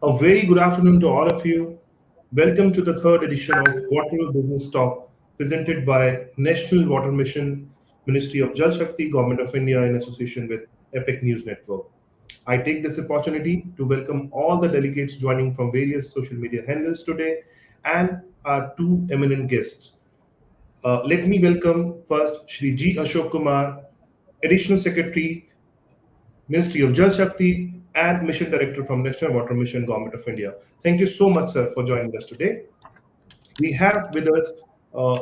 A very good afternoon to all of you. Welcome to the third edition of Water Business Talk presented by National Water Mission, Ministry of Jal Shakti, Government of India in association with APAC News Network. I take this opportunity to welcome all the delegates joining from various social media handles today and our two eminent guests. Let me welcome first Shri G. Ashok Kumar, Additional Secretary, Ministry of Jal Shakti, and Mission Director from National Water Mission, Government of India. Thank you so much, sir, for joining us today. We have with us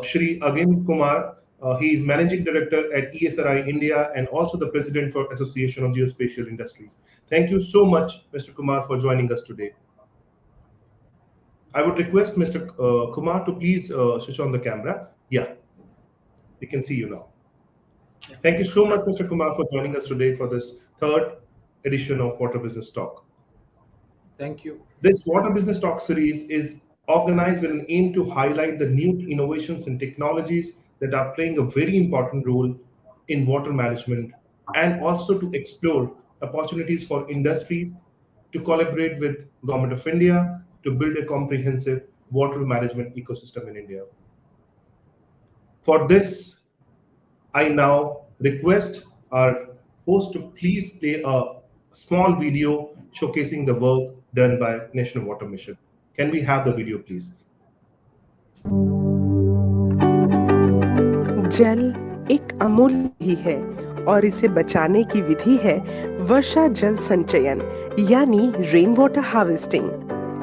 Shri Agin Kumar. He is Managing Director at ESRI India and also the President for Association of Geospatial Industries. Thank you so much, Mr. Kumar, for joining us today. I would request Mr. Kumar to please switch on the camera. Yeah, we can see you now. Thank you so much, Mr. Kumar, for joining us today for this third edition of Water Business Talk. Thank you. This Water Business Talk series is organized with an aim to highlight the new innovations and technologies that are playing a very important role in water management and also to explore opportunities for industries to collaborate with Government of India to build a comprehensive water management ecosystem in India. For this, I now request our host to please play a small video showcasing the work done by National Water Mission. Can we have the video, please? जल एक अमूल्य ही है और इसे बचाने की विधि है वर्षा जल संचयन यानी रेन वाटर हार्वेस्टिंग,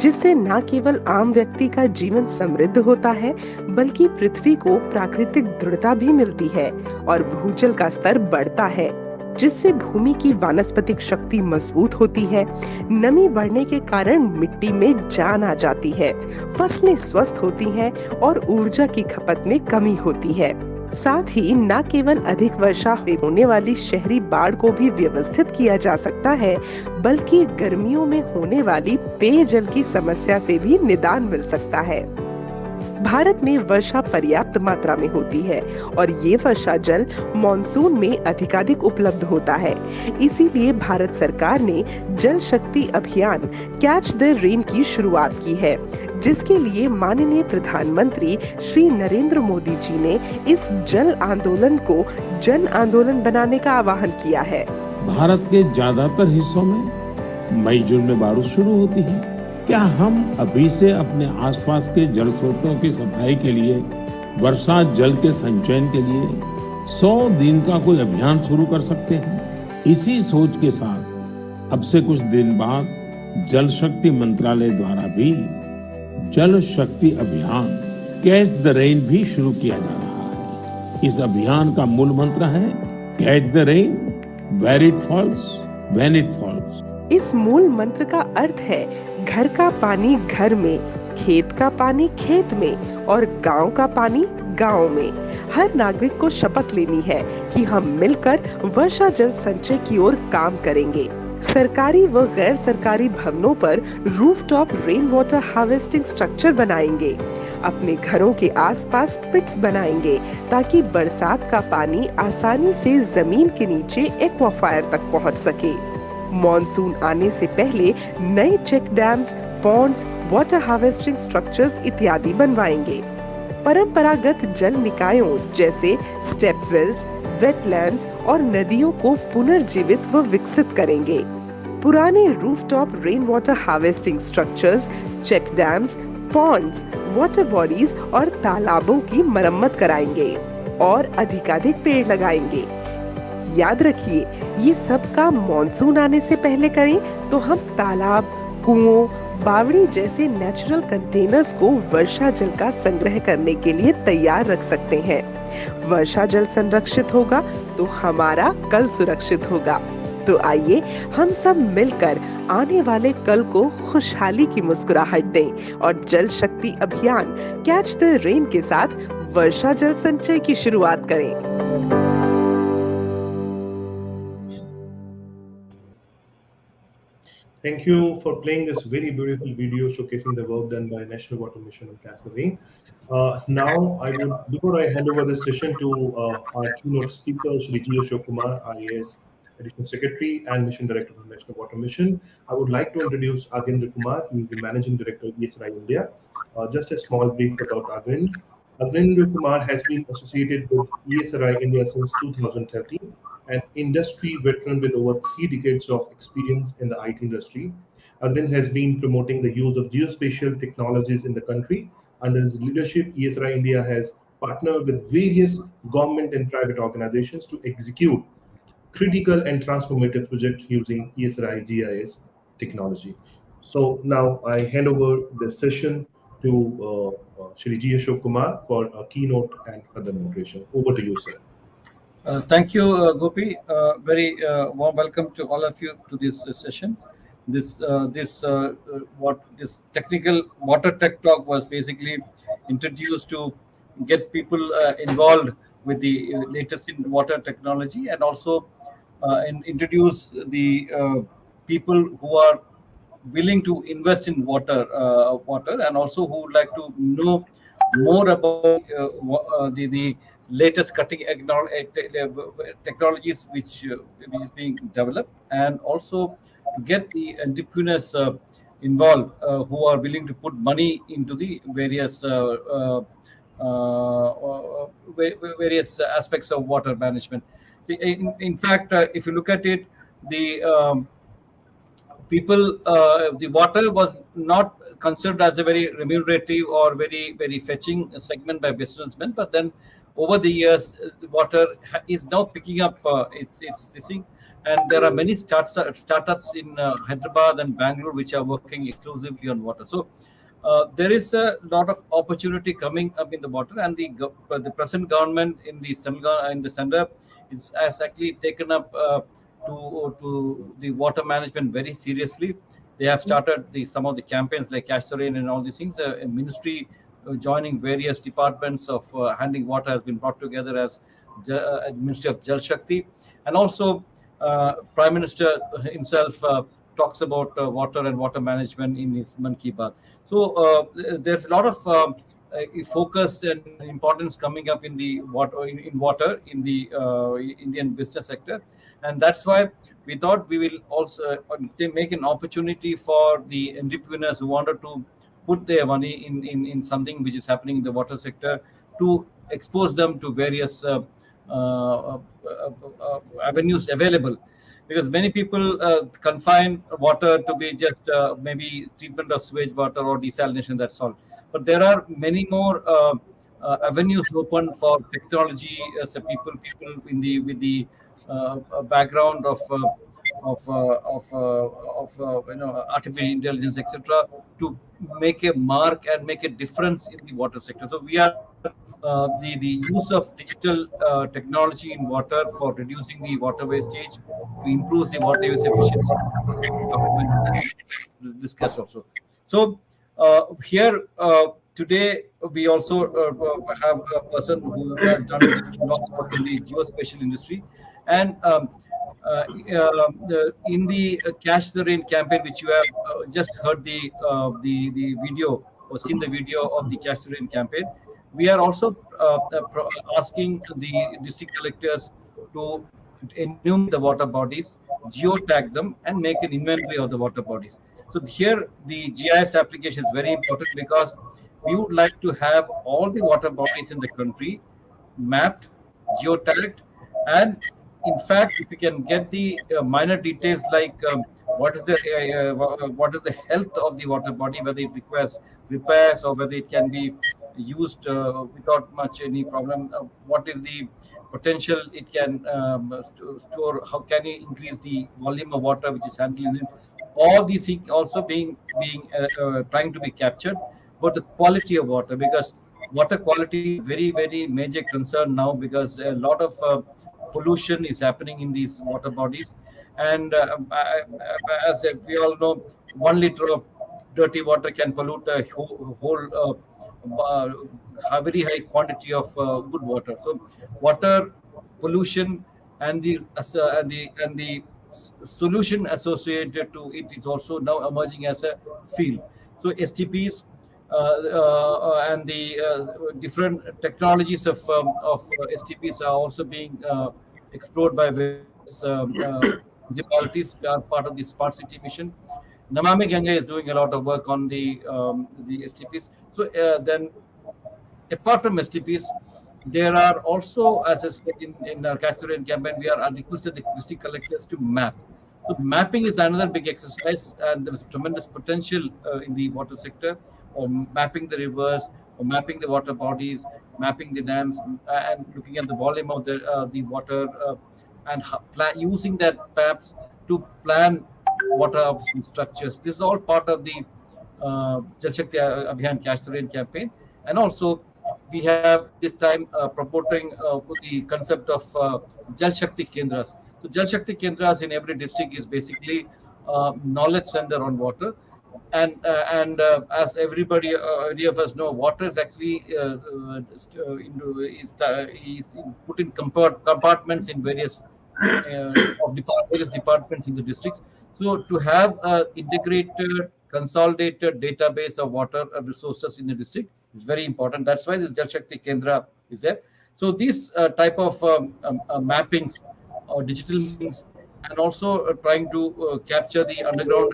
जिससे न केवल आम व्यक्ति का जीवन समृद्ध होता है बल्कि पृथ्वी को प्राकृतिक दृढ़ता भी मिलती है और भूजल का स्तर बढ़ता है, जिससे भूमि की वानस्पतिक शक्ति मजबूत होती है। नमी बढ़ने के कारण मिट्टी में जान आ जाती है, फसलें स्वस्थ होती हैं और ऊर्जा की खपत में कमी होती है। साथ ही न केवल अधिक वर्षा होने वाली शहरी बाढ़ को भी व्यवस्थित किया जा सकता है बल्कि गर्मियों में होने वाली पेयजल की समस्या से भी निदान मिल सकता है। भारत में वर्षा पर्याप्त मात्रा में होती है और ये वर्षा जल मॉनसून में अधिकाधिक उपलब्ध होता है। इसीलिए भारत सरकार ने जल शक्ति अभियान कैच द रेन की शुरुआत की है, जिसके लिए माननीय प्रधानमंत्री श्री नरेंद्र मोदी जी ने इस जल आंदोलन को जन आंदोलन बनाने का आह्वान किया है। भारत के ज्यादातर हिस्सों में मई जून में बारिश शुरू होती है। क्या हम अभी से अपने आसपास के जल स्रोतों की सफाई के लिए, वर्षा जल के संचयन के लिए 100 दिन का कोई अभियान शुरू कर सकते हैं? इसी सोच के साथ अब से कुछ दिन बाद जल शक्ति मंत्रालय द्वारा भी जल शक्ति अभियान कैच द रेन भी शुरू किया जा रहा है। इस अभियान का मूल मंत्र है catch the rain where it falls when it falls. इस मूल मंत्र का अर्थ है घर का पानी घर में, खेत का पानी खेत में और गांव का पानी गांव में। हर नागरिक को शपथ लेनी है कि हम मिलकर वर्षा जल संचय की ओर काम करेंगे। सरकारी व गैर सरकारी भवनों पर rooftop rain water harvesting structure बनाएंगे। अपने घरों के आसपास पिट्स बनाएंगे ताकि बरसात का पानी आसानी से जमीन के नीचे एक्वाफायर तक पहुंच सके। मॉनसून आने से पहले नए check dams, ponds, water harvesting structures इत्यादि बनवाएंगे। परंपरागत जल निकायों जैसे स्टेप वेल्स, वेटलैंड्स और नदियों को पुनर्जीवित व विकसित करेंगे। पुराने rooftop rain water harvesting structures, check dams, ponds, water bodies और तालाबों की मरम्मत कराएंगे और अधिकाधिक पेड़ लगाएंगे। याद रखिए, ये सब काम मॉनसून आने से पहले करें तो हम तालाब, कुओं, बावड़ी जैसे नेचुरल कंटेनर्स को वर्षा जल का संग्रह करने के लिए तैयार रख सकते हैं। वर्षा जल संरक्षित होगा तो हमारा कल सुरक्षित होगा। तो आइए हम सब मिलकर आने वाले कल को खुशहाली की मुस्कुराहट दें और जल शक्ति अभियान कैच द रेन के साथ वर्षा जल संचय की शुरुआत करें। Thank you for playing this very beautiful video showcasing the work done by National Water Mission on Castlevine. Now, before I hand over this session to our keynote speaker, Shri G. Ashok Kumar, IAS, Additional Secretary and Mission Director for National Water Mission. I would like to introduce Agendra Kumar. He is the Managing Director of ESRI India. Just a small brief about Agendra. Agendra Kumar has been associated with ESRI India since 2013, an industry veteran with over 3 decades of experience in the IT industry. Agendra has been promoting the use of geospatial technologies in the country. Under his leadership, ESRI India has partnered with various government and private organizations to execute critical and transformative projects using ESRI GIS technology. So now I hand over the session to Shri G. Ashok Kumar for a keynote and further moderation. Over to you, sir. Thank you, Gopi. Very warm welcome to all of you to this session. This technical water tech talk was basically introduced to get people involved with the latest in water technology, and also introduce the people who are willing to invest in water, and also who would like to know more about the latest cutting technologies which is being developed, and also to get the entrepreneurs involved who are willing to put money into the various aspects of water management. See, in fact, if you look at it, the the water was not considered as a very remunerative or very fetching segment by businessmen, but then over the years, the water is now picking up its thing, and there are many startups in Hyderabad and Bangalore which are working exclusively on water. So there is a lot of opportunity coming up in the water, and the present government in the center has actually taken up to the water management very seriously. They have started some of the campaigns like Cash the Rain and all these things. A ministry joining various departments of handling water has been brought together as Ministry of Jal Shakti, and also Prime Minister himself talks about water and water management in his Man Ki Baat. So there's a lot of focus and importance coming up in the water in the Indian business sector, and that's why we thought we will also make an opportunity for the entrepreneurs who wanted to put their money in something which is happening in the water sector, to expose them to various avenues available, because many people confine water to be just maybe treatment of sewage water or desalination, that's all. But there are many more avenues open for technology as a people with the background of artificial intelligence, etc., to make a mark and make a difference in the water sector. So we are the use of digital technology in water for reducing the water wastage, to improve the water use efficiency, discussed also. So here today we also have a person who has done a lot of work in the geospatial industry, and in the Cash the Rain campaign, which you have just heard the video or seen the video of the Cash the Rain campaign, we are also asking the district collectors to enumerate the water bodies, geotag them, and make an inventory of the water bodies. So here the GIS application is very important, because we would like to have all the water bodies in the country mapped, geotagged, and in fact, if we can get the minor details like what is the health of the water body, whether it requires repairs or whether it can be used without much any problem, what is the potential it can store, how can it increase the volume of water which is handled in it, all these things also being trying to be captured. But the quality of water, because water quality is very major concern now, because a lot of pollution is happening in these water bodies, and as we all know, 1 liter of dirty water can pollute a whole very high quantity of good water. So water pollution and the solution associated to it is also now emerging as a field. So STPs and the different technologies of STPs are also being explored by various municipalities are part of the smart city mission. Namami Ganga is doing a lot of work on the STPs. So then, apart from STPs, there are also, as I said in our Catch the Rain campaign, we are requested the district collectors to map. So mapping is another big exercise, and there is tremendous potential in the water sector, or mapping the rivers, or mapping the water bodies, mapping the dams, and looking at the volume of the water, and using that maps to plan water harvesting structures. This is all part of the Jal Shakti Abhiyan Catch the Rain campaign, and also we have this time promoting the concept of Jal Shakti Kendras. So Jal Shakti Kendras in every district is basically knowledge center on water, and as every of us know, water is actually is put in compartments in various various departments in the districts. So to have an integrated, consolidated database of water resources in the district is very important. That's why this Jal Shakti Kendra is there. So these type of mappings or digital mappings, and also trying to capture the underground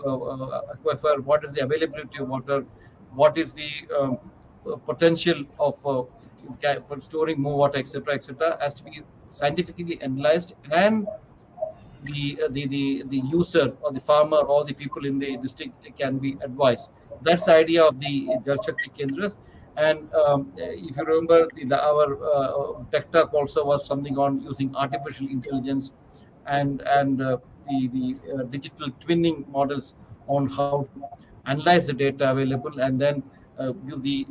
aquifer, what is the availability of water, what is the potential of for storing more water, etc., has to be scientifically analyzed, and the user or the farmer or the people in the district can be advised. That's the idea of the Jal Shakti Kendras. And if you remember, our tech talk also was something on using artificial intelligence and the digital twinning models on how to analyze the data available and then give the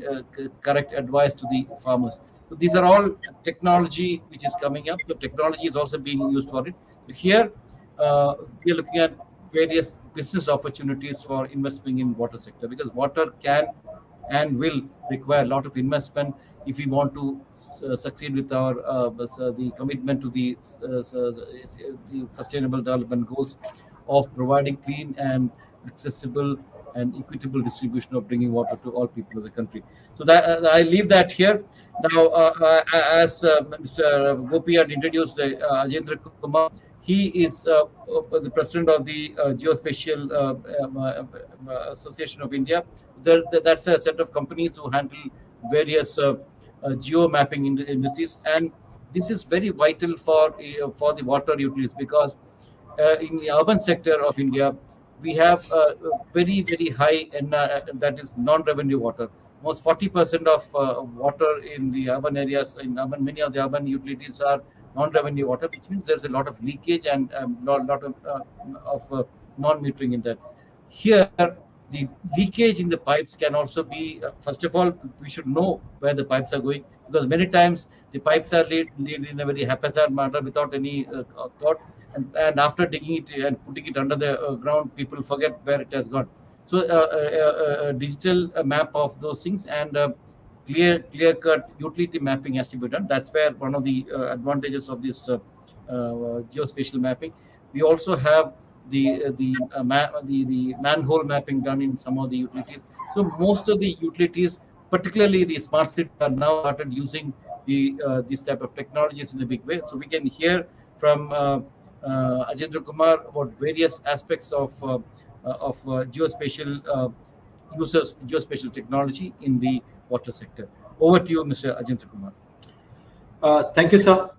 correct advice to the farmers. So these are all technology which is coming up. So technology is also being used for it. Here, we are looking at various business opportunities for investing in water sector, because water can and will require a lot of investment if we want to succeed with our the commitment to the sustainable development goals of providing clean and accessible and equitable distribution of drinking water to all people of the country. So that I leave that here. Now, as Mr. Gopi had introduced Ajendra Kumar, he is the president of the Geospatial Association of India. That's a set of companies who handle various geo mapping industries, and this is very vital for the water utilities, because in the urban sector of India, we have very, very high, that is non-revenue water. Most 40% of water in the urban areas, many of the urban utilities are non-revenue water, which means there's a lot of leakage and lot of non-metering in that. Here, the leakage in the pipes can also be, first of all, we should know where the pipes are going, because many times the pipes are laid in a very haphazard manner without any thought, and after digging it and putting it under the ground, people forget where it has gone. So a digital map of those things and clear-cut utility mapping has to be done. That's where one of the advantages of this geospatial mapping. We also have the manhole mapping done in some of the utilities. So most of the utilities, particularly the smart cities, are now started using this type of technologies in a big way. So we can hear from Ajendra Kumar about various aspects of geospatial geospatial technology in the water sector. Over to you, Mr. Ajendra Kumar. Thank you, sir.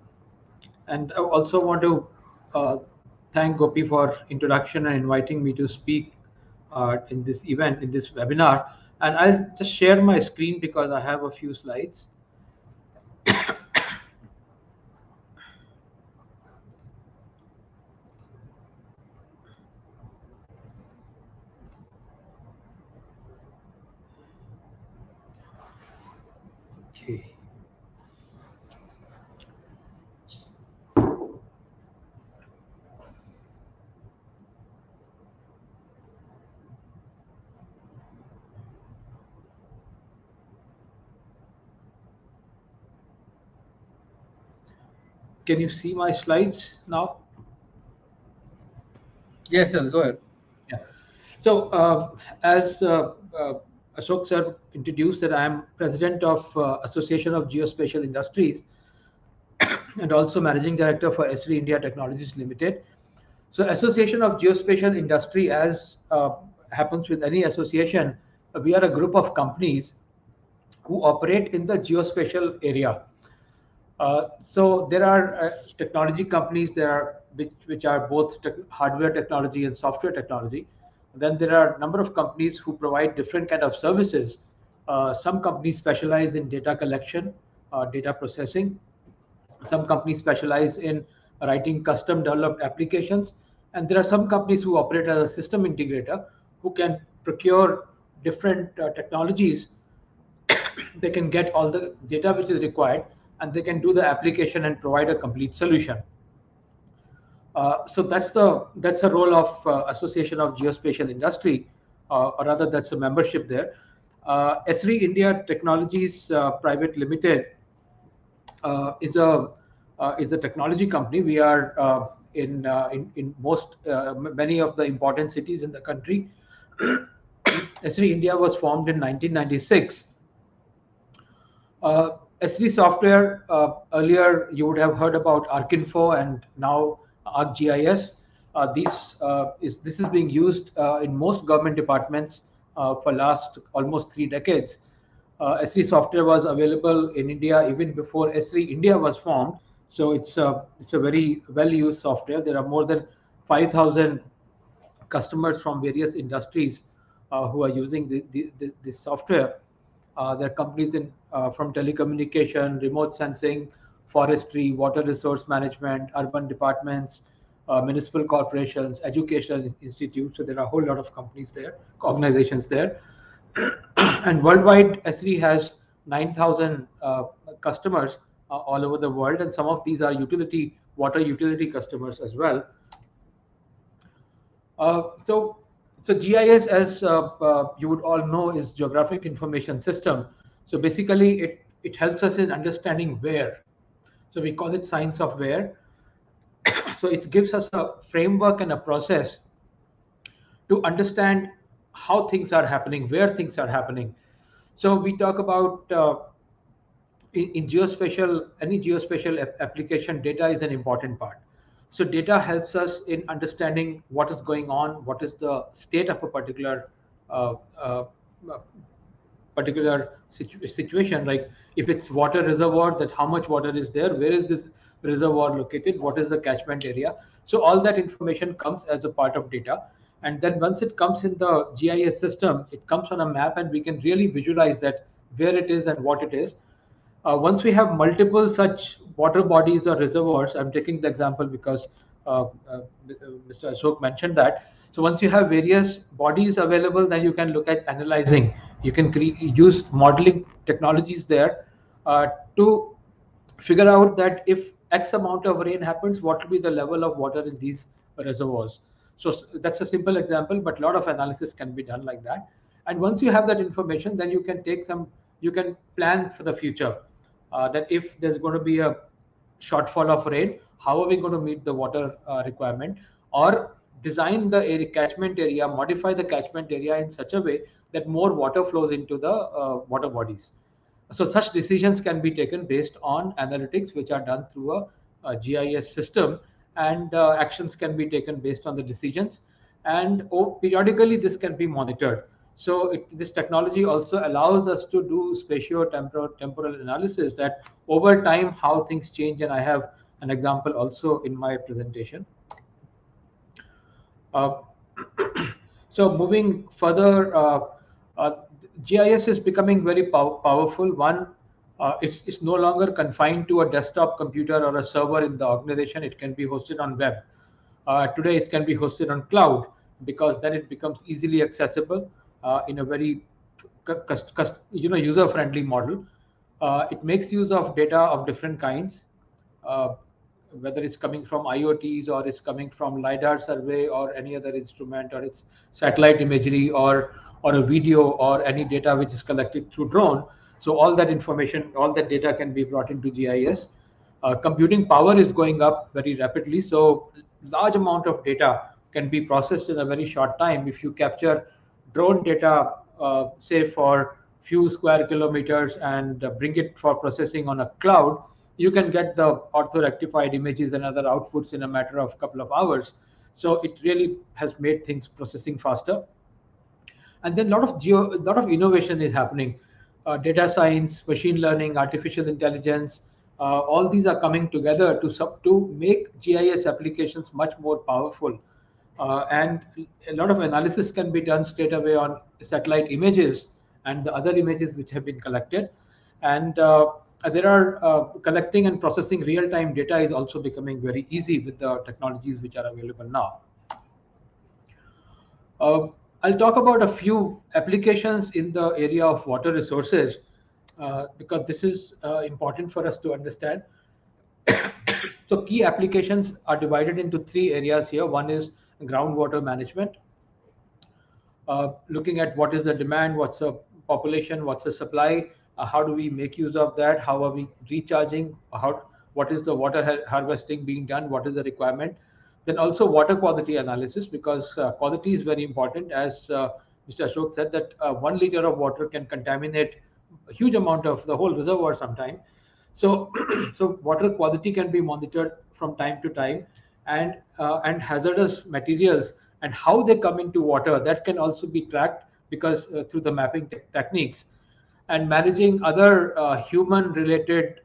And I also want to thank Gopi for introduction and inviting me to speak in this event, in this webinar. And I'll just share my screen because I have a few slides. Okay. Can you see my slides now? Yes, go ahead. Yeah. So as Ashok sir introduced, that I am president of Association of Geospatial Industries. and also Managing Director for Esri India Technologies Limited. So Association of Geospatial Industry, as happens with any association, we are a group of companies who operate in the geospatial area. So there are technology companies there are which are both hardware technology and software technology. Then there are a number of companies who provide different kind of services. Some companies specialize in data collection, data processing. Some companies specialize in writing custom developed applications, and there are some companies who operate as a system integrator who can procure different technologies. They can get all the data which is required, and they can do the application and provide a complete solution. So that's the role of Association of Geospatial Industry, or rather that's a membership there. Esri India Technologies Private Limited is a technology company. We are in most many of the important cities in the country. Esri India was formed in 1996. Esri software, earlier you would have heard about ArcInfo and now ArcGIS. This is being used in most government departments for last almost 3 decades. Esri software was available in India even before Esri India was formed. So it's a very well used software. There are more than 5,000 customers from various industries who are using this software. There are companies from telecommunication, remote sensing, forestry, water resource management, urban departments, municipal corporations, educational institutes. So there are a whole lot of companies there, organizations there. And worldwide, Esri has 9,000 customers all over the world, and some of these are water utility customers as well. So GIS, as you would all know, is Geographic Information System. So basically, it helps us in understanding where. So we call it science of where. So it gives us a framework and a process to understand how things are happening, where things are happening. So we talk about in geospatial, any geospatial application, data is an important part. So data helps us in understanding what is going on, what is the state of a particular situation. Like if it's water reservoir, that how much water is there, where is this reservoir located, what is the catchment area. So all that information comes as a part of data. And then once it comes in the GIS system, it comes on a map, and we can really visualize that where it is and what it is. Once we have multiple such water bodies or reservoirs, I'm taking the example because Mr. Ashok mentioned that. So once you have various bodies available, then you can look at analyzing. You can use modeling technologies there to figure out that if X amount of rain happens, what will be the level of water in these reservoirs. So that's a simple example, but a lot of analysis can be done like that. And once you have that information, then you can plan for the future. That if there's going to be a shortfall of rain, how are we going to meet the water requirement, or design the catchment area, modify the catchment area in such a way that more water flows into the water bodies. So such decisions can be taken based on analytics, which are done through a GIS system, and actions can be taken based on the decisions. And periodically, this can be monitored. So this technology also allows us to do spatio-temporal analysis, that over time how things change, and I have an example also in my presentation. So moving further, GIS is becoming very powerful. One, it's no longer confined to a desktop computer or a server in the organization. It can be hosted on web. Today, it can be hosted on cloud, because then it becomes easily accessible in a very user-friendly model. It makes use of data of different kinds, whether it's coming from IoTs, or it's coming from LiDAR survey or any other instrument, or it's satellite imagery, or a video, or any data which is collected through drone. So all that information, all that data can be brought into GIS. Computing power is going up very rapidly, so large amount of data can be processed in a very short time. If you capture drone data, say for few square kilometers, and bring it for processing on a cloud, you can get the ortho-rectified images and other outputs in a matter of a couple of hours. So it really has made things processing faster. And then a lot of innovation is happening. Data science, machine learning, artificial intelligence, all these are coming together to make GIS applications much more powerful. And a lot of analysis can be done straight away on satellite images and the other images which have been collected. And there are collecting and processing real-time data is also becoming very easy with the technologies which are available now. I'll talk about a few applications in the area of water resources because this is important for us to understand. So key applications are divided into three areas here. One is groundwater management, looking at what is the demand, what's the population, what's the supply, how do we make use of that, how are we recharging, what is the water harvesting being done, what is the requirement. Then also water quality analysis, because quality is very important. As Mr. Ashok said, that 1 liter of water can contaminate a huge amount of the whole reservoir sometime. So, so water quality can be monitored from time to time, and hazardous materials and how they come into water, that can also be tracked because through the mapping techniques. And managing other human-related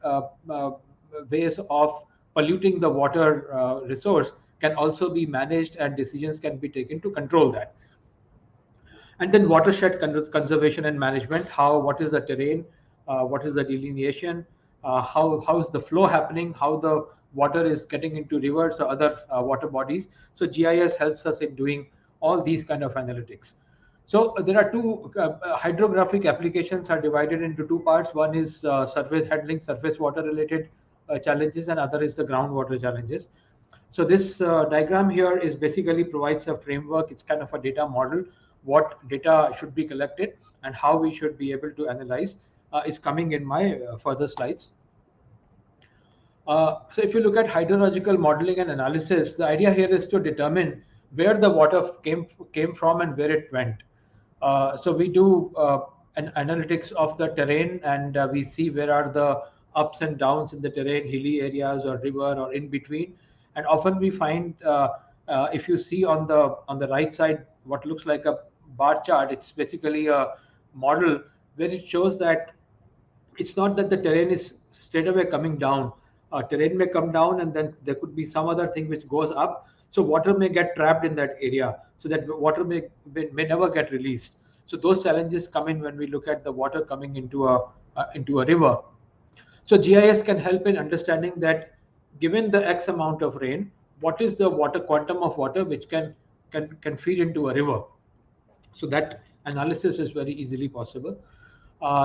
ways of polluting the water resource can also be managed, and decisions can be taken to control that. And then watershed conservation and management, what is the terrain, what is the delineation, how is the flow happening, how the water is getting into rivers or other water bodies. So GIS helps us in doing all these kind of analytics. So there are two hydrographic applications are divided into two parts. One is surface handling, surface water related challenges, and other is the groundwater challenges. So this diagram here is basically provides a framework. It's kind of a data model, what data should be collected and how we should be able to analyze is coming in my further slides. So if you look at hydrological modeling and analysis, the idea here is to determine where the water came from and where it went. So we do an analytics of the terrain, and we see where are the ups and downs in the terrain, hilly areas or river or in between. And often we find, if you see on the right side what looks like a bar chart, it's basically a model where it shows that it's not that the terrain is straight away coming down. Terrain may come down, and then there could be some other thing which goes up. So water may get trapped in that area, so that water may never get released. So those challenges come in when we look at the water coming into a river. So GIS can help in understanding that given the X amount of rain, what is the water quantum of water which can feed into a river. So that analysis is very easily possible.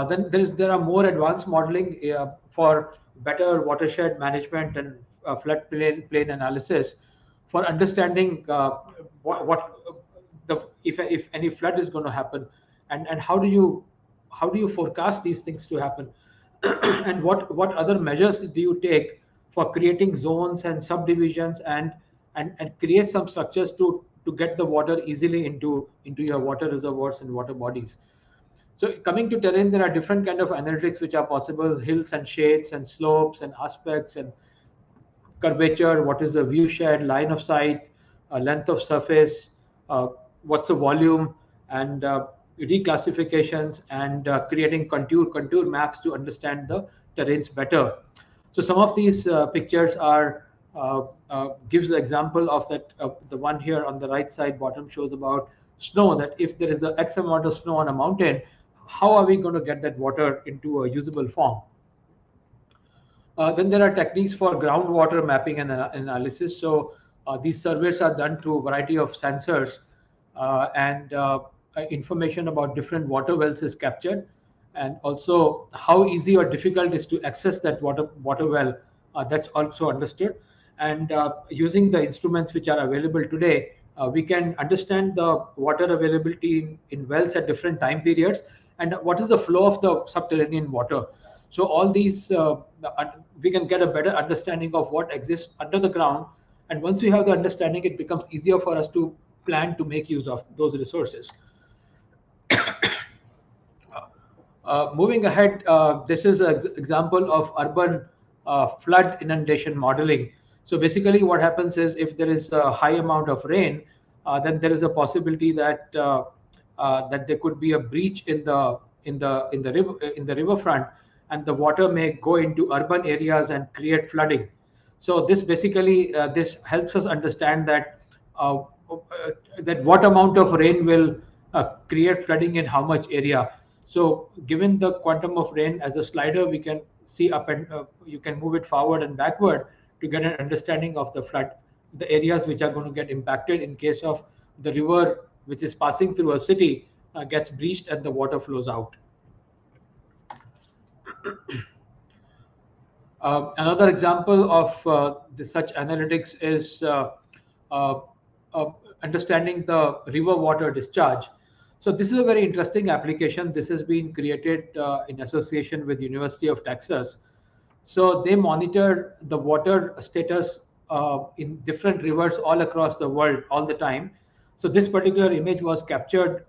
Then there are more advanced modeling for better watershed management and floodplain analysis for understanding if any flood is going to happen, and how do you forecast these things to happen, and what other measures do you take for creating zones and subdivisions and create some structures to get the water easily into your water reservoirs and water bodies. So coming to terrain, there are different kind of analytics which are possible: hills and shades and slopes and aspects and curvature, what is the view shed, line of sight, length of surface, what's the volume, and reclassifications, and creating contour maps to understand the terrains better. So some of these pictures are gives the example of that. The one here on the right side bottom shows about snow, that if there is a X amount of snow on a mountain, how are we going to get that water into a usable form? Then there are techniques for groundwater mapping and analysis. So these surveys are done through a variety of sensors, and information about different water wells is captured, and also how easy or difficult it is to access that water well, that's also understood. And using the instruments which are available today, we can understand the water availability in wells at different time periods, and what is the flow of the subterranean water. So all these, we can get a better understanding of what exists under the ground. And once we have the understanding, it becomes easier for us to plan to make use of those resources. Moving ahead, this is an example of urban flood inundation modeling. So basically, what happens is if there is a high amount of rain, then there is a possibility that that there could be a breach in the riverfront, and the water may go into urban areas and create flooding. So this basically this helps us understand that what amount of rain will create flooding in how much area. So given the quantum of rain as a slider, we can see up and you can move it forward and backward to get an understanding of the flood, the areas which are going to get impacted in case of the river which is passing through a city gets breached and the water flows out. Another example of such analytics is uh, understanding the river water discharge. So this is a very interesting application. This has been created in association with University of Texas. So they monitor the water status in different rivers all across the world all the time. So this particular image was captured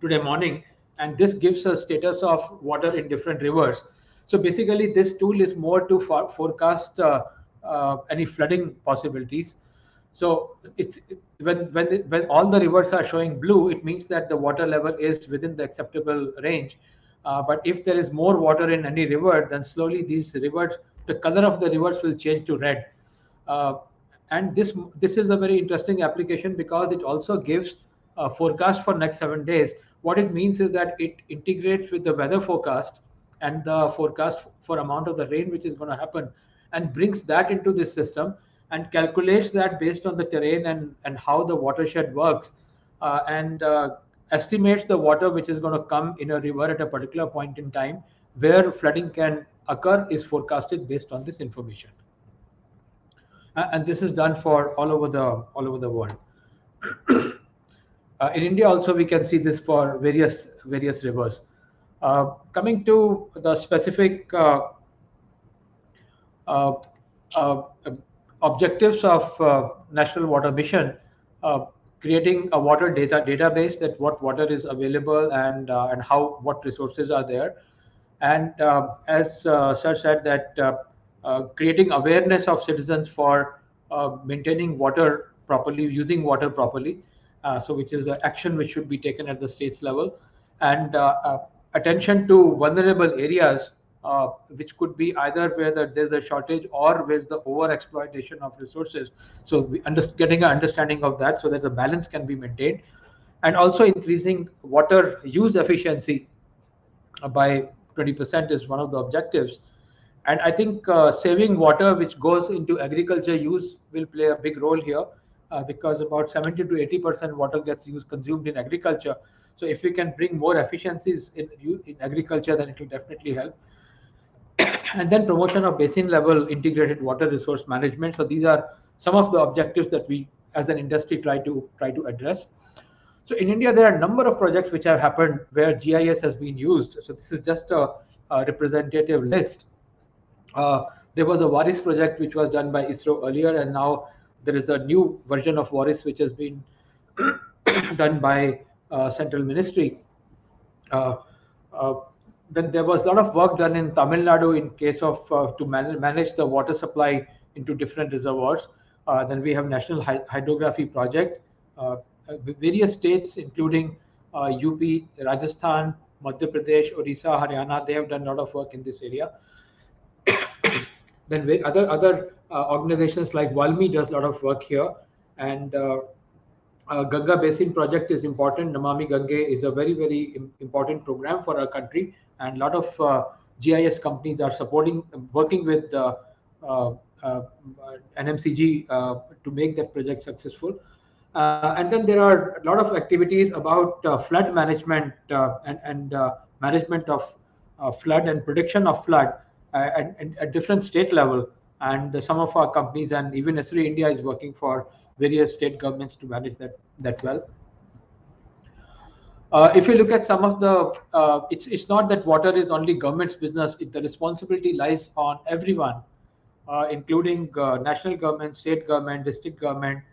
today morning, and this gives a status of water in different rivers. So basically, this tool is more to forecast any flooding possibilities. So when all the rivers are showing blue, it means that the water level is within the acceptable range. But if there is more water in any river, then slowly these rivers, the color of the rivers will change to red. And this is a very interesting application because it also gives a forecast for next 7 days. What it means is that it integrates with the weather forecast and the forecast for amount of the rain which is going to happen, and brings that into this system and calculates that based on the terrain and how the watershed works, and estimates the water which is going to come in a river at a particular point in time where flooding can occur is forecasted based on this information. And this is done for all over the world. In India also we can see this for various rivers. Coming to the specific objectives of National Water Mission, creating a water database, that what water is available and what resources are there, and as Sir said, that creating awareness of citizens for maintaining water properly, using water properly, so which is an action which should be taken at the states level, and attention to vulnerable areas, which could be either where there's a shortage or where the over exploitation of resources. So getting an understanding of that so that the balance can be maintained, and also increasing water use efficiency by 20% is one of the objectives. And I think saving water which goes into agriculture use will play a big role here, because about 70 to 80% water gets consumed in agriculture. So if we can bring more efficiencies in agriculture, then it will definitely help. And then promotion of basin level integrated water resource management. So these are some of the objectives that we as an industry try to address. So in India, there are a number of projects which have happened where GIS has been used. So this is just a representative list. There was a WARIS project which was done by ISRO earlier, and now there is a new version of WARIS which has been done by Central Ministry. Then there was a lot of work done in Tamil Nadu in case of to manage the water supply into different reservoirs. Then we have National Hydrography Project. Various states, including UP, Rajasthan, Madhya Pradesh, Odisha, Haryana, they have done a lot of work in this area. Then other organizations like Valmi does a lot of work here, and Ganga Basin project is important. Namami Gange is a very, very important program for our country, and a lot of GIS companies are working with NMCG to make that project successful. And then there are a lot of activities about flood management and management of flood and prediction of flood at different state level. And some of our companies and even Nestle India is working for various state governments to manage that well. If you look at some of the, it's not that water is only government's business. The responsibility lies on everyone, including national government, state government, district government,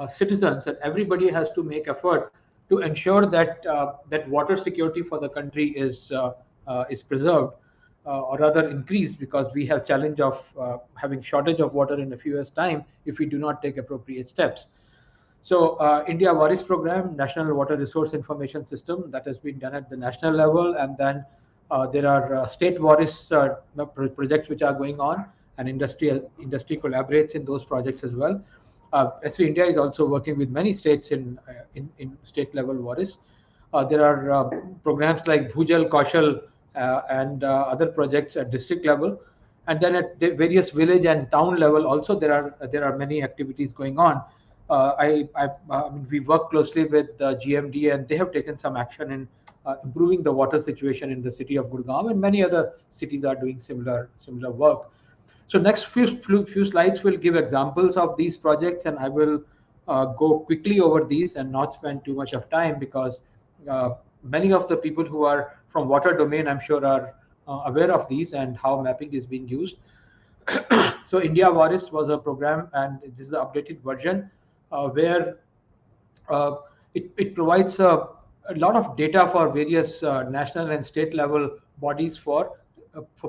citizens, and everybody has to make effort to ensure that that water security for the country is preserved. or rather increase, because we have challenge of having shortage of water in a few years' time if we do not take appropriate steps. So India WARIS program, National Water Resource Information System, that has been done at the national level, and then there are state WARIS projects which are going on, and industry collaborates in those projects as well. SRE India is also working with many states in state level WARIS. There are programs like Bhujal, Kaushal, and other projects at district level, and then at the various village and town level also there are many activities going on. I mean, we work closely with GMD, and they have taken some action in improving the water situation in the city of Gurgaon, and many other cities are doing similar work. So next few slides will give examples of these projects, and I will go quickly over these and not spend too much of time, because many of the people who are from water domain, I'm sure, are aware of these and how mapping is being used. So India WARIS was a program, and this is the updated version where it provides a lot of data for various national and state level bodies for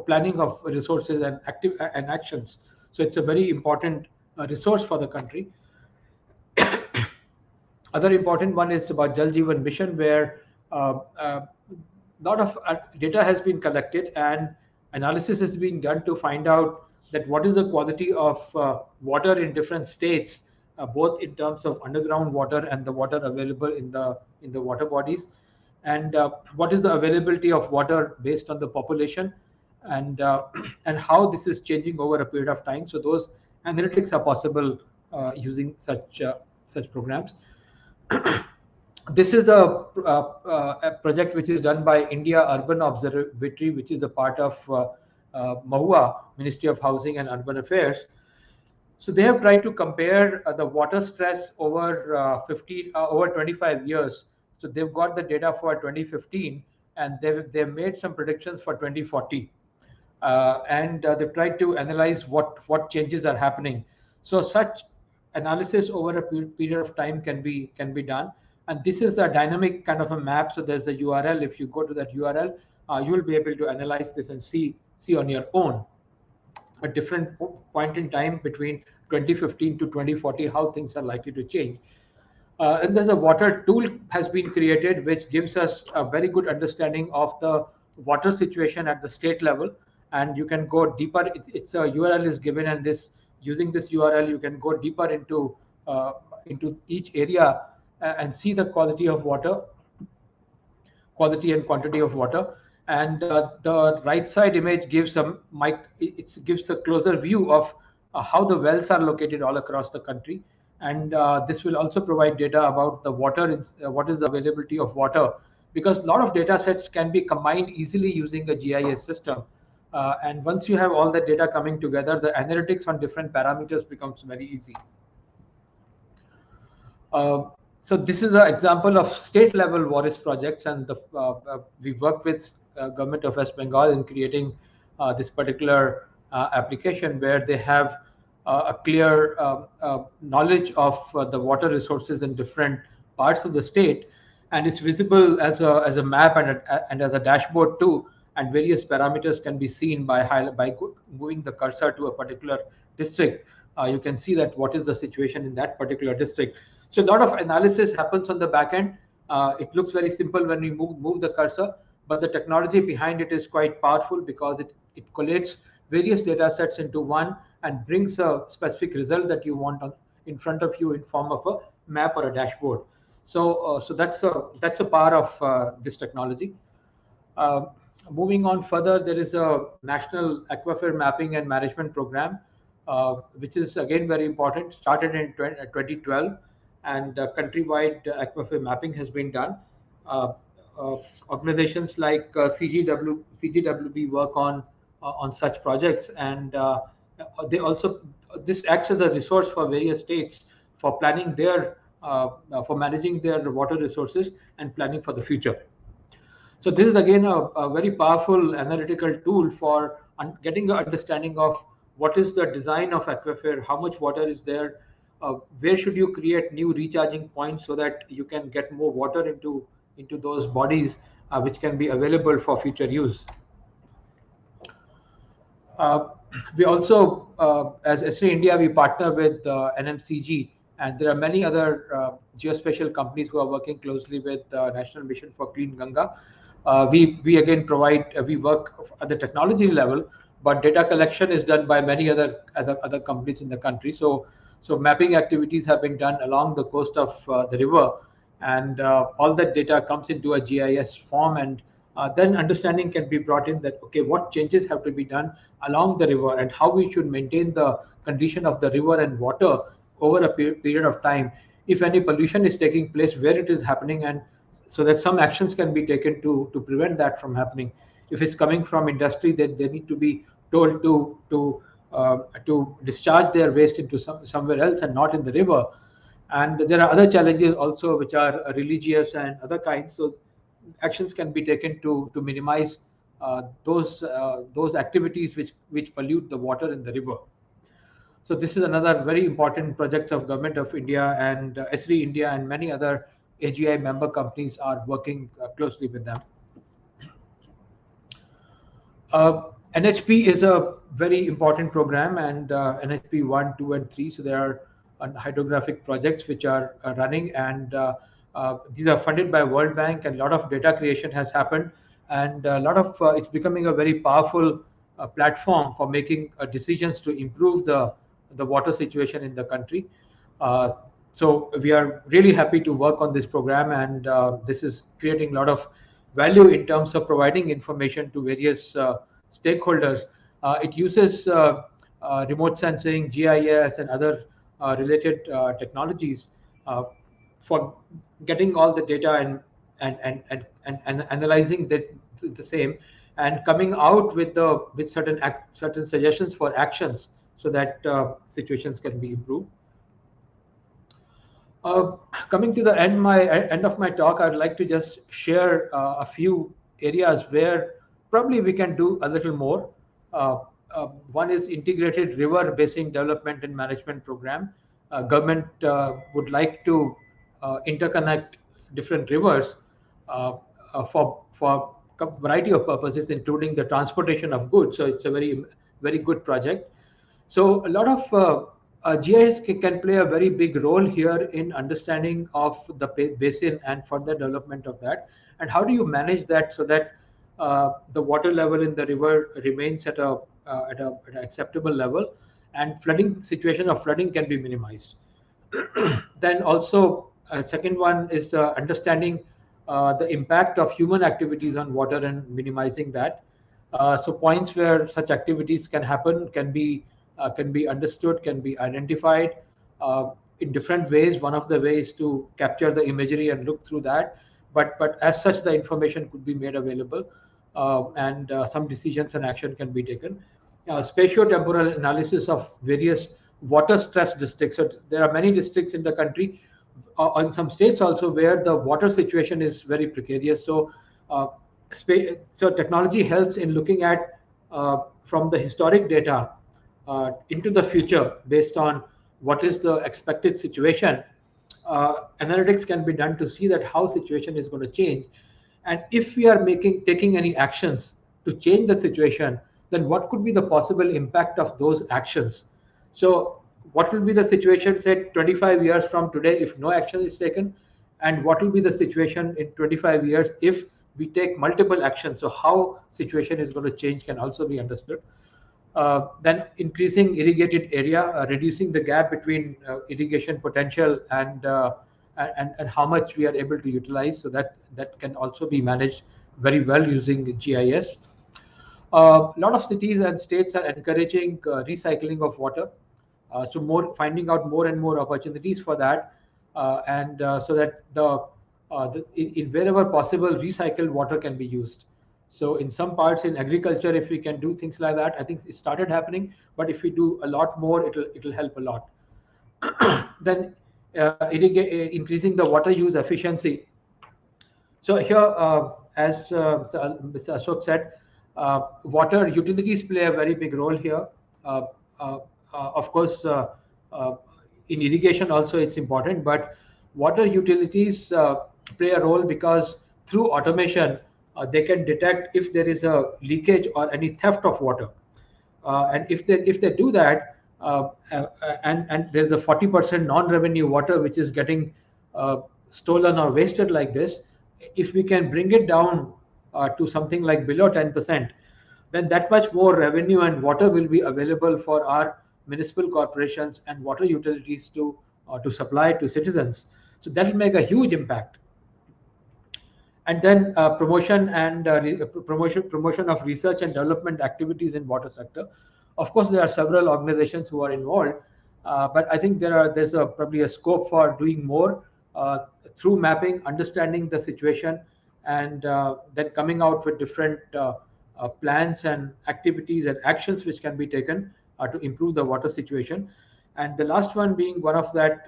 planning of resources and actions. So it's a very important resource for the country. Other important one is about Jal Jeevan Mission, where a lot of data has been collected and analysis is being done to find out that what is the quality of water in different states, both in terms of underground water and the water available in the water bodies, and what is the availability of water based on the population, and and how this is changing over a period of time. So those analytics are possible using such programs. This is a project which is done by India Urban Observatory, which is a part of Mahua, Ministry of Housing and Urban Affairs. So they have tried to compare the water stress over 25 years. So they've got the data for 2015, and they've made some predictions for 2040, and they've tried to analyze what changes are happening. So such analysis over a period of time can be done, and this is a dynamic kind of a map. So there's a URL. If you go to that URL, you will be able to analyze this and see on your own a different point in time between 2015 to 2040 how things are likely to change. And there's a water tool has been created which gives us a very good understanding of the water situation at the state level, and you can go deeper. It's a URL is given, and using this URL you can go deeper into each area and see the quality and quantity of water. And the right side image gives gives a closer view of how the wells are located all across the country, and this will also provide data about the water, what is the availability of water, because a lot of data sets can be combined easily using a GIS system. And once you have all the data coming together, the analytics on different parameters becomes very easy. So this is an example of state level WARIS projects, and we worked with government of West Bengal in creating this particular application, where they have a clear knowledge of the water resources in different parts of the state, and it's visible as a map and as a dashboard too, and various parameters can be seen by moving the cursor to a particular district. You can see that what is the situation in that particular district. So a lot of analysis happens on the back end. It looks very simple when we move the cursor, but the technology behind it is quite powerful, because it collates various data sets into one and brings a specific result that you want in front of you in form of a map or a dashboard. So that's a power of this technology. Moving on further, there is a National Aquifer Mapping and Management Program, which is again very important. Started in 2012, and countrywide aquifer mapping has been done. Organizations like CGWB work on such projects, and they also, this acts as a resource for various states for planning for managing their water resources and planning for the future. So this is again a very powerful analytical tool for getting an understanding of what is the design of aquifer, how much water is there, where should you create new recharging points so that you can get more water into those bodies, which can be available for future use. Uh, we also, as Esri India, we partner with NMCG, and there are many other geospatial companies who are working closely with National Mission for Clean Ganga. We again provide, we work at the technology level, but data collection is done by many other companies in the country. So mapping activities have been done along the coast of the river, and all that data comes into a GIS form, and then understanding can be brought in that, okay, what changes have to be done along the river and how we should maintain the condition of the river and water over a period of time. If any pollution is taking place, where it is happening, and so that some actions can be taken to prevent that from happening. If it's coming from industry, then they need to be told to discharge their waste into somewhere else and not in the river. And there are other challenges also, which are religious and other kinds. So actions can be taken to minimize those activities which pollute the water in the river. So this is another very important project of Government of India, and Esri India and many other AGI member companies are working closely with them. NHP is a very important program, and NHP 1, 2, and 3. So there are hydrographic projects which are running, and these are funded by World Bank, and a lot of data creation has happened, and a lot of it's becoming a very powerful platform for making decisions to improve the water situation in the country. So we are really happy to work on this program, and this is creating a lot of value in terms of providing information to various stakeholders. It uses remote sensing, GIS, and other related technologies for getting all the data and analyzing the same, and coming out with certain suggestions for actions so that situations can be improved. Coming to the end of my talk, I'd like to just share a few areas where probably we can do a little more. One is integrated river basin development and management program. Government would like to interconnect different rivers for a variety of purposes, including the transportation of goods. So it's a very good project. So a lot of GIS can play a very big role here in understanding of the basin and further development of that. And how do you manage that so that the water level in the river remains at an acceptable level, and situation of flooding can be minimized. Then also, second one is understanding the impact of human activities on water and minimizing that. So points where such activities can happen can be understood, can be identified in different ways. One of the ways to capture the imagery and look through that, but as such, the information could be made available, and some decisions and action can be taken. Spatio-temporal analysis of various water stress districts. So there are many districts in the country, in some states also, where the water situation is very precarious. So technology helps in looking at from the historic data into the future based on what is the expected situation. Analytics can be done to see that how situation is going to change, and if we are taking any actions to change the situation, then what could be the possible impact of those actions. So what will be the situation, say 25 years from today, if no action is taken, and what will be the situation in 25 years if we take multiple actions. So how situation is going to change can also be understood. Then increasing irrigated area, reducing the gap between irrigation potential and how much we are able to utilize. So that can also be managed very well using GIS. A lot of cities and states are encouraging recycling of water. So finding out more and more opportunities for that, and so that in wherever possible, recycled water can be used. So in some parts in agriculture, if we can do things like that, I think it started happening. But if we do a lot more, it'll help a lot. Then increasing the water use efficiency. So here, as Mr. Ashok said, water utilities play a very big role here. Of course, in irrigation also it's important, but water utilities play a role because through automation, they can detect if there is a leakage or any theft of water. And if they do that, and there's a 40% non-revenue water which is getting stolen or wasted like this, if we can bring it down to something like below 10%, then that much more revenue and water will be available for our municipal corporations and water utilities to supply to citizens. So that will make a huge impact. And then promotion of research and development activities in water sector. Of course, there are several organizations who are involved, but I think there's probably a scope for doing more through mapping, understanding the situation, and then coming out with different plans and activities and actions which can be taken to improve the water situation. And the last one being one of that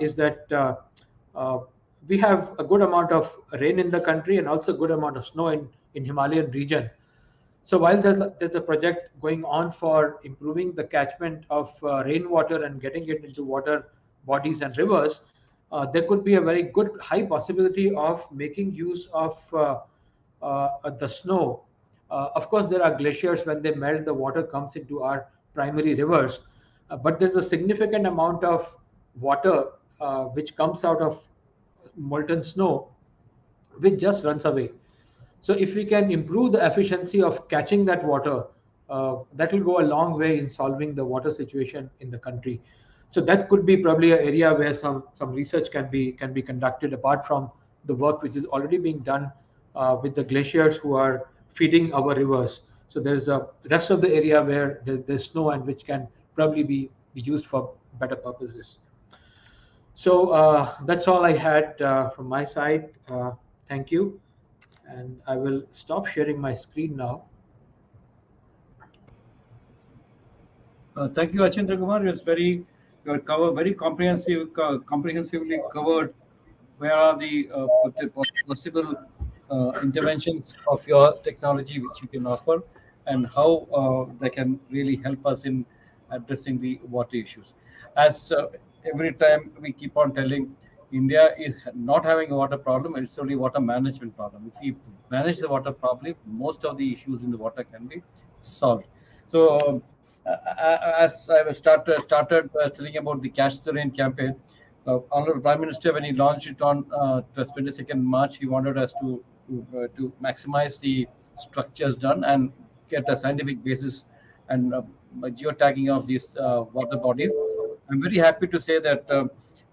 is that we have a good amount of rain in the country and also a good amount of snow in Himalayan region. So while there's a project going on for improving the catchment of rainwater and getting it into water bodies and rivers, there could be a very good high possibility of making use of the snow. Of course, there are glaciers. When they melt, the water comes into our primary rivers, but there's a significant amount of water which comes out of molten snow, which just runs away. So if we can improve the efficiency of catching that water, that will go a long way in solving the water situation in the country. So that could be probably an area where some research can be conducted, apart from the work which is already being done with the glaciers who are feeding our rivers. So there's the rest of the area where there's snow and which can probably be used for better purposes. So that's all I had from my side. Thank you. And I will stop sharing my screen now. Thank you, Achendra Kumar. It's very comprehensively covered where are the possible interventions of your technology which you can offer, and how they can really help us in addressing the water issues. As every time we keep on telling, India is not having a water problem, it's only water management problem. If we manage the water properly, most of the issues in the water can be solved. So as I started telling about the Catch the Rain campaign, Honorable Prime Minister, when he launched it on 22nd March, he wanted us to maximize the structures done and get a scientific basis and geotagging of these water bodies. I'm very happy to say that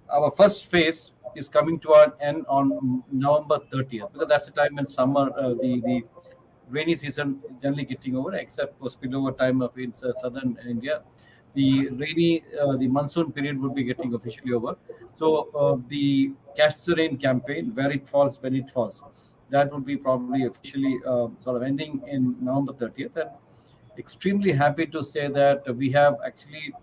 our first phase is coming to an end on November 30th, because that's the time when summer, the rainy season generally getting over, except for spillover time of in southern India. The monsoon period would be getting officially over. So the Catch the Rain campaign, where it falls, when it falls, that would be probably officially sort of ending in November 30th. And extremely happy to say that we have actually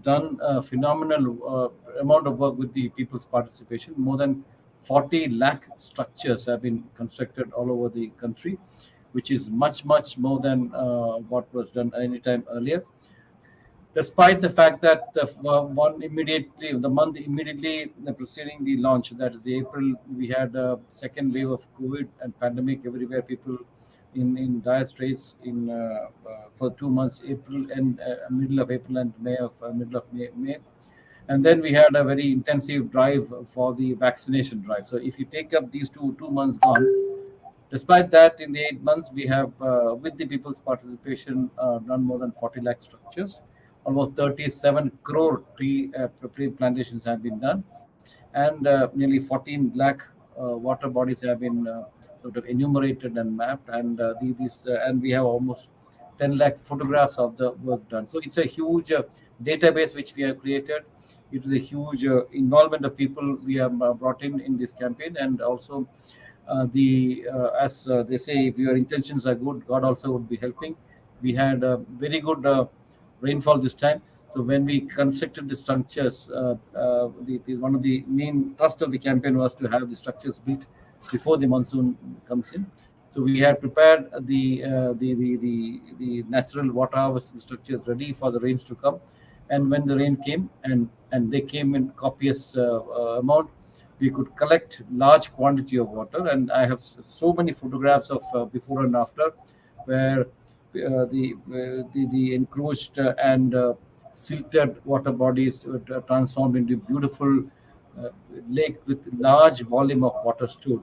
done a phenomenal amount of work with the people's participation. More than 40 lakh structures have been constructed all over the country, which is much more than what was done any time earlier. Despite the fact that the month immediately preceding the launch, that is the April, we had a second wave of COVID and pandemic everywhere. People in dire straits for 2 months, April and middle of April and middle of May. And then we had a very intensive drive for the vaccination drive. So if you take up these two months gone, despite that, in the 8 months, we have, with the people's participation, done more than 40 lakh structures. Almost 37 crore tree plantations have been done. And nearly 14 lakh water bodies have been sort of enumerated and mapped. And and we have almost 10 lakh photographs of the work done. So it's a huge database which we have created. It is a huge involvement of people we have brought in this campaign. And also, as they say, if your intentions are good, God also would be helping. We had a very good rainfall this time. So when we constructed the structures, one of the main thrust of the campaign was to have the structures built before the monsoon comes in. So we had prepared the natural water harvesting structures ready for the rains to come. And when the rain came, and they came in copious amount, we could collect large quantity of water. And I have so many photographs of before and after, where the encroached and silted water bodies transformed into beautiful uh, lake with large volume of water stored.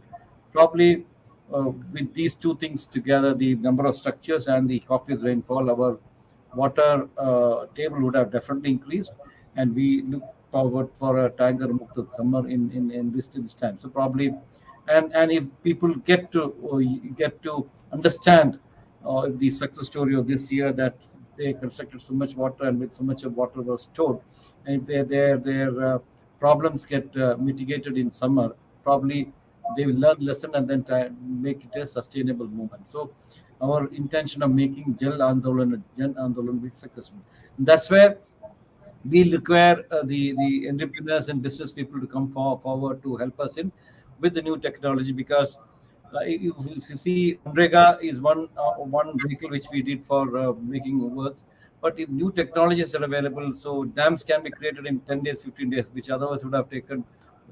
Probably with these two things together, the number of structures and the copious rainfall, our water table would have definitely increased, and we look forward for a Tiger Mukta summer in this time. So probably, and if people get to understand the success story of this year, that they constructed so much water and with so much of water was stored, and if their problems get mitigated in summer, probably they will learn lesson and then try make it a sustainable movement. So our intention of making Jal Andolan a Jan Andolan will be successful. That's where we require the entrepreneurs and business people to come forward to help us in with the new technology, because if you see Andrega is one vehicle which we did for making works, but if new technologies are available, so dams can be created in 10 days, 15 days, which otherwise would have taken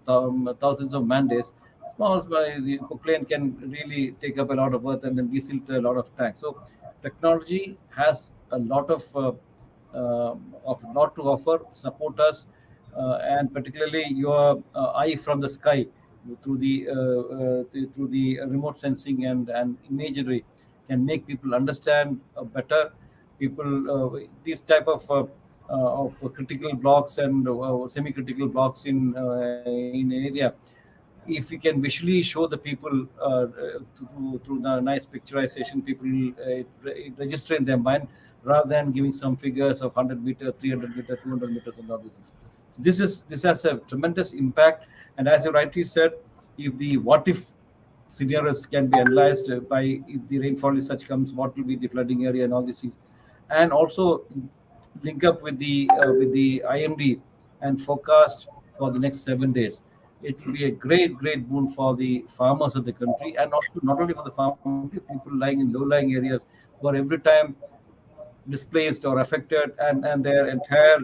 thousands of man days. Small the Cochrane can really take up a lot of work and then desilt a lot of tanks. So technology has a lot of lot to offer, support us, and particularly your eye from the sky through the remote sensing and imagery can make people understand better. People these type of critical blocks and semi-critical blocks in area, if we can visually show the people through the nice picturization, people register in their mind rather than giving some figures of 100 meter, 300 meter, 200 meters, and all these things. So this has a tremendous impact. And as you rightly said, if the what if scenarios can be analyzed by if the rainfall is such comes, what will be the flooding area and all these things, and also link up with the IMD and forecast for the next 7 days. It will be a great boon for the farmers of the country, and also not only for the farmers, people lying in low-lying areas who are every time displaced or affected, and their entire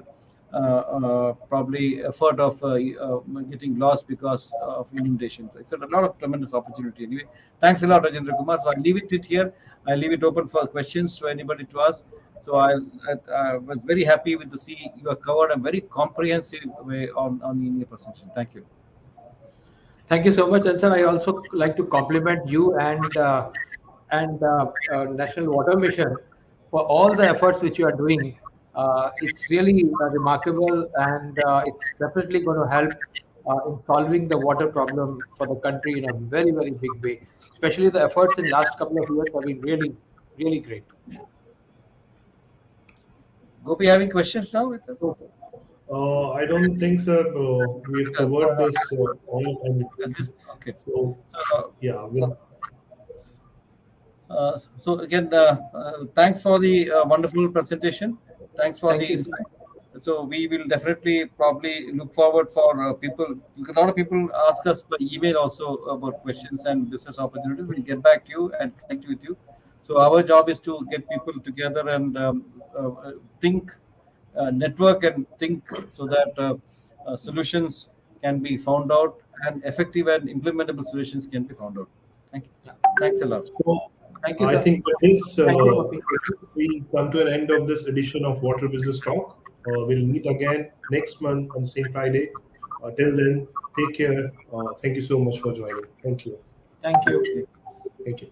probably effort of getting lost because of inundations. It's a lot of tremendous opportunity. Anyway, thanks a lot, Rajendra Kumar. So I'll leave it here. I'll leave it open for questions for anybody to ask. So I was very happy with to see you have covered a very comprehensive way on in your presentation. Thank you. Thank you so much, and sir, I also like to compliment you and National Water Mission for all the efforts which you are doing. It's really remarkable, and it's definitely going to help in solving the water problem for the country in a very big way. Especially the efforts in last couple of years have been really great. Gopi, having questions now with us? I don't think, sir. We've covered this all. Okay. So, yeah. So again, thanks for the wonderful presentation. Thanks for Thank the you. insight. So we will definitely probably look forward for people. A lot of people ask us by email also about questions and business opportunities. We'll get back to you and connect with you. So our job is to get people together and think, network and think, so that solutions can be found out and effective and implementable solutions can be found out. Thank you. Yeah. Thanks a lot. So, Thank you, I sir. think with this, Thank you, Gopi. we come to an end of this edition of Water Business Talk. We'll meet again next month on the same Friday. Till then, take care. Thank you so much for joining. Thank you. Thank you. Thank you.